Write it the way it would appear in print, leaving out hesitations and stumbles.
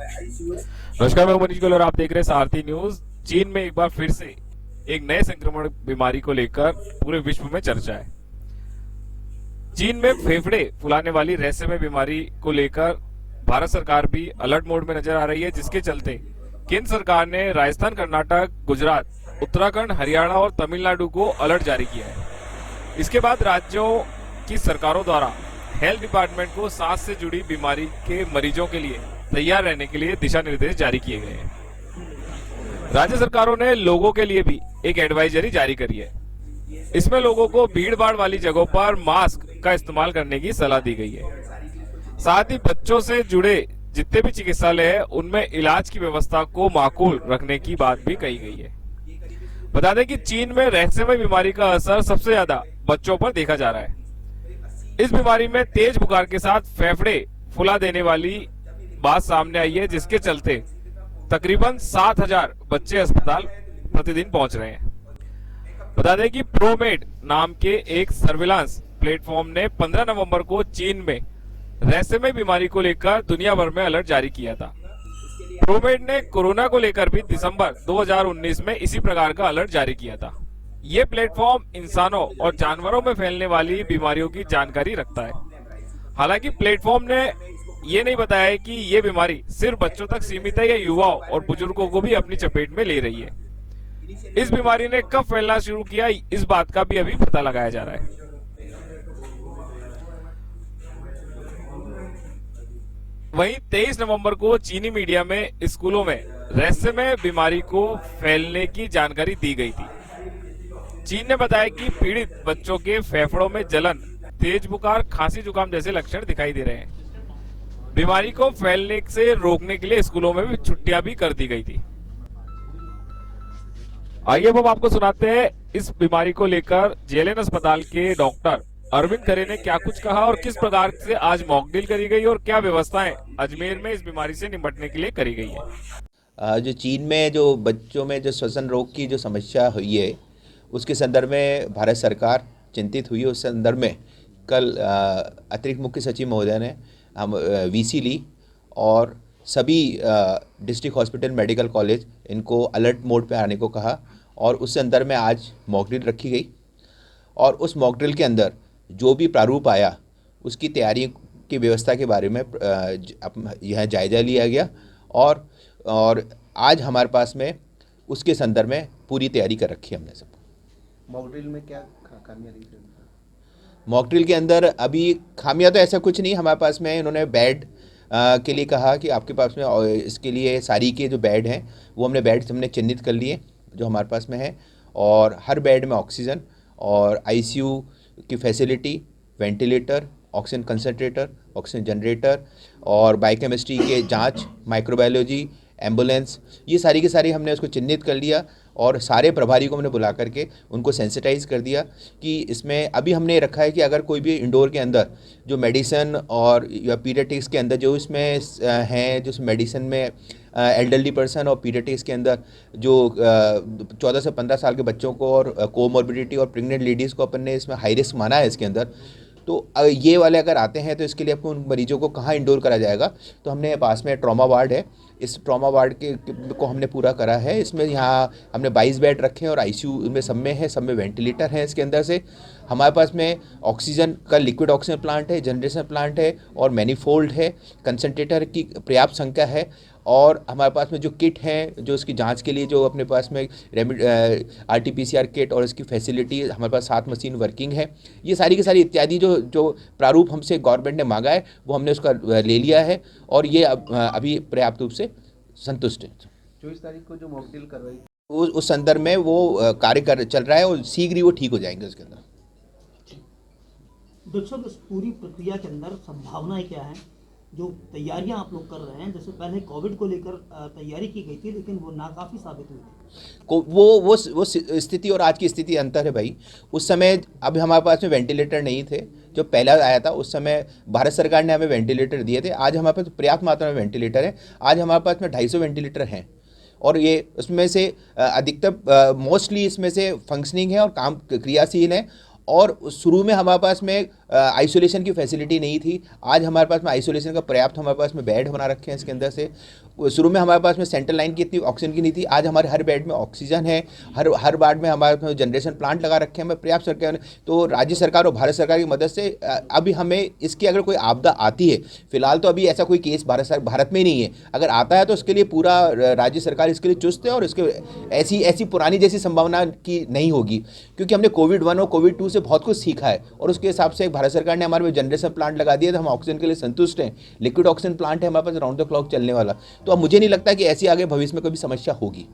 नमस्कार, मैं मनीष गोयल और आप देख रहे हैं सारथी न्यूज। चीन में एक बार फिर से एक नए संक्रमण बीमारी को लेकर पूरे विश्व में चर्चा है। चीन में फेफड़े फुलाने वाली रहस्यमय बीमारी को लेकर भारत सरकार भी अलर्ट मोड में नजर आ रही है, जिसके चलते केंद्र सरकार ने राजस्थान, कर्नाटक, गुजरात, उत्तराखंड, हरियाणा और तमिलनाडु को अलर्ट जारी किया है। इसके बाद राज्यों की सरकारों द्वारा हेल्थ डिपार्टमेंट को सांस से जुड़ी बीमारी के मरीजों के लिए तैयार रहने के लिए दिशा निर्देश जारी किए गए हैं। राज्य सरकारों ने लोगों के लिए भी एक एडवाइजरी जारी करी है। इसमें लोगों को भीड़ भाड़ वाली जगहों पर मास्क का इस्तेमाल करने की सलाह दी गई है। साथ ही बच्चों से जुड़े जितने भी चिकित्सालय है उनमें इलाज की व्यवस्था को माकूल रखने की बात भी कही गई है। बता दें कि चीन में रहस्यमय बीमारी का असर सबसे ज्यादा बच्चों पर देखा जा रहा है। इस बीमारी में तेज बुखार के साथ फेफड़े फुला देने वाली बात सामने आई है, जिसके चलते तकरीबन 7,000 बच्चे अस्पताल प्रतिदिन पहुंच रहे हैं। बता दें कि प्रोमेड नाम के एक सर्विलांस प्लेटफॉर्म ने 15 नवंबर को चीन में रहस्यमय बीमारी को लेकर दुनिया भर में अलर्ट जारी किया था। प्रोमेड ने कोरोना को लेकर भी दिसंबर 2019 में इसी प्रकार का अलर्ट जारी किया था। ये प्लेटफॉर्म इंसानों और जानवरों में फैलने वाली बीमारियों की जानकारी रखता है। हालांकि प्लेटफॉर्म ने ये नहीं बताया है कि ये बीमारी सिर्फ बच्चों तक सीमित है या युवाओं और बुजुर्गों को भी अपनी चपेट में ले रही है। इस बीमारी ने कब फैलना शुरू किया, इस बात का भी अभी पता लगाया जा रहा है। वहीं 23 नवंबर को चीनी मीडिया में स्कूलों में रहस्यमय बीमारी को फैलने की जानकारी दी गई थी। चीन ने बताया कि पीड़ित बच्चों के फेफड़ों में जलन, तेज बुखार, खांसी, जुकाम जैसे लक्षण दिखाई दे रहे हैं। बीमारी को फैलने से रोकने के लिए स्कूलों में भी छुट्टियां भी कर दी गई थी। आइए अब हम आपको सुनाते हैं इस बीमारी को लेकर जेएलएन अस्पताल के डॉक्टर अरविंद खरे ने क्या कुछ कहा और किस प्रकार से आज मॉक ड्रिल करी गई और क्या व्यवस्थाएं अजमेर में इस बीमारी से निपटने के लिए करी गई है। जो चीन में जो बच्चों में जो श्वसन रोग की जो समस्या हुई है, उसके संदर्भ में भारत सरकार चिंतित हुई है। उस संदर्भ में कल अतिरिक्त मुख्य सचिव महोदय ने हम वीसी ली और सभी डिस्ट्रिक्ट हॉस्पिटल, मेडिकल कॉलेज इनको अलर्ट मोड पे आने को कहा और उस संदर्भ में आज मॉक ड्रिल रखी गई और उस मॉक ड्रिल के अंदर जो भी प्रारूप आया उसकी तैयारी की व्यवस्था के बारे में यह जायज़ा लिया गया और आज हमारे पास में उसके संदर्भ में पूरी तैयारी कर रखी है हमने सब। मॉक ड्रिल में क्या खामियां रही थी? मॉक ड्रिल के अंदर अभी खामियां तो ऐसा कुछ नहीं हमारे पास में। इन्होंने बेड के लिए कहा कि आपके पास में इसके लिए सारी के जो बेड हैं वो हमने चिन्हित कर लिए जो हमारे पास में है और हर बेड में ऑक्सीजन और आईसीयू की facility, ventilator, oxygen concentrator, oxygen generator और बायोकेमिस्ट्री के जांच, माइक्रोबायोलॉजी, एम्बुलेंस, ये सारी की सारी हमने उसको चिन्हित कर लिया और सारे प्रभारी को हमने बुला करके उनको सेंसिटाइज कर दिया कि इसमें अभी हमने रखा है कि अगर कोई भी इंडोर के अंदर जो मेडिसिन और या पीडियाट्रिक्स के अंदर जो इसमें हैं, जो मेडिसिन में एल्डरली पर्सन और पीडियाट्रिक्स के अंदर जो 14 से 15 साल के बच्चों को और कोमॉर्बिडिटी और प्रेग्नेंट लेडीज़ को अपन ने इसमें हाई रिस्क माना है इसके अंदर। तो ये वाले अगर आते हैं तो इसके लिए आपको उन मरीजों को कहाँ इंडोर करा जाएगा, तो हमने पास में ट्रॉमा वार्ड है, इस ट्रॉमा वार्ड को हमने पूरा करा है। इसमें यहाँ हमने 22 बेड रखे हैं और आईसीयू में सब में है, सब में वेंटिलेटर है। इसके अंदर से हमारे पास में ऑक्सीजन का लिक्विड ऑक्सीजन प्लांट है, जनरेशन प्लांट है और मैनीफोल्ड है, कंसंट्रेटर की पर्याप्त संख्या है और हमारे पास में जो किट हैं जो इसकी जांच के लिए जो अपने पास में RT-PCR किट और इसकी फैसिलिटी हमारे पास 7 मशीन वर्किंग है। ये सारी की सारी इत्यादि जो प्रारूप हमसे गवर्नमेंट ने मांगा है वो हमने उसका ले लिया है और ये अभी पर्याप्त रूप से संतुष्ट है। 24 तारीख को जो मॉक ड्रिल करवाई उस संदर्भ में वो कार्य चल रहा है और शीघ्र ही वो ठीक हो जाएंगे उसके अंदर। डॉक्टर साहब, इस पूरी प्रक्रिया के अंदर संभावनाएं क्या हैं? जो तैयारियां आप लोग कर रहे हैं, जैसे पहले कोविड को लेकर तैयारी की गई थी लेकिन वो नाकाफी साबित हुई थी। वो स्थिति और आज की स्थिति अंतर है भाई। उस समय अब हमारे पास में वेंटिलेटर नहीं थे, जो पहला आया था उस समय भारत सरकार ने हमें वेंटिलेटर दिए थे। आज हमारे पास पर्याप्त मात्रा में वेंटिलेटर है। आज हमारे पास में 250 वेंटिलेटर हैं और ये उसमें से अधिकतर मोस्टली इसमें से फंक्शनिंग है और काम क्रियाशील है और शुरू में हमारे पास में आइसोलेशन की फैसिलिटी नहीं थी। आज हमारे पास में आइसोलेशन का पर्याप्त हमारे पास में बेड बना रखे हैं इसके अंदर से। शुरू में हमारे पास में सेंट्रल लाइन की इतनी ऑक्सीजन की नहीं थी, आज हमारे हर बेड में ऑक्सीजन है, हर वार्ड में हमारे पास जनरेशन प्लांट लगा रखे हैं हमें पर्याप्त सरकार। तो राज्य सरकार और भारत सरकार की मदद से अभी हमें इसकी अगर कोई आपदा आती है, फिलहाल तो अभी ऐसा कोई केस भारत में ही नहीं है, अगर आता है तो उसके लिए पूरा राज्य सरकार इसके लिए चुस्त है और इसके ऐसी पुरानी जैसी संभावना की नहीं होगी, क्योंकि हमने कोविड 1 और कोविड 2 से बहुत कुछ सीखा है और उसके हिसाब से भारत सरकार ने हमारे में जनरेशन प्लांट लगा दिया, तो हम ऑक्सीजन के लिए संतुष्ट हैं। लिक्विड ऑक्सीजन प्लांट है हमारे पास राउंड द क्लॉक चलने वाला, तो अब मुझे नहीं लगता कि ऐसी आगे भविष्य में कभी समस्या होगी।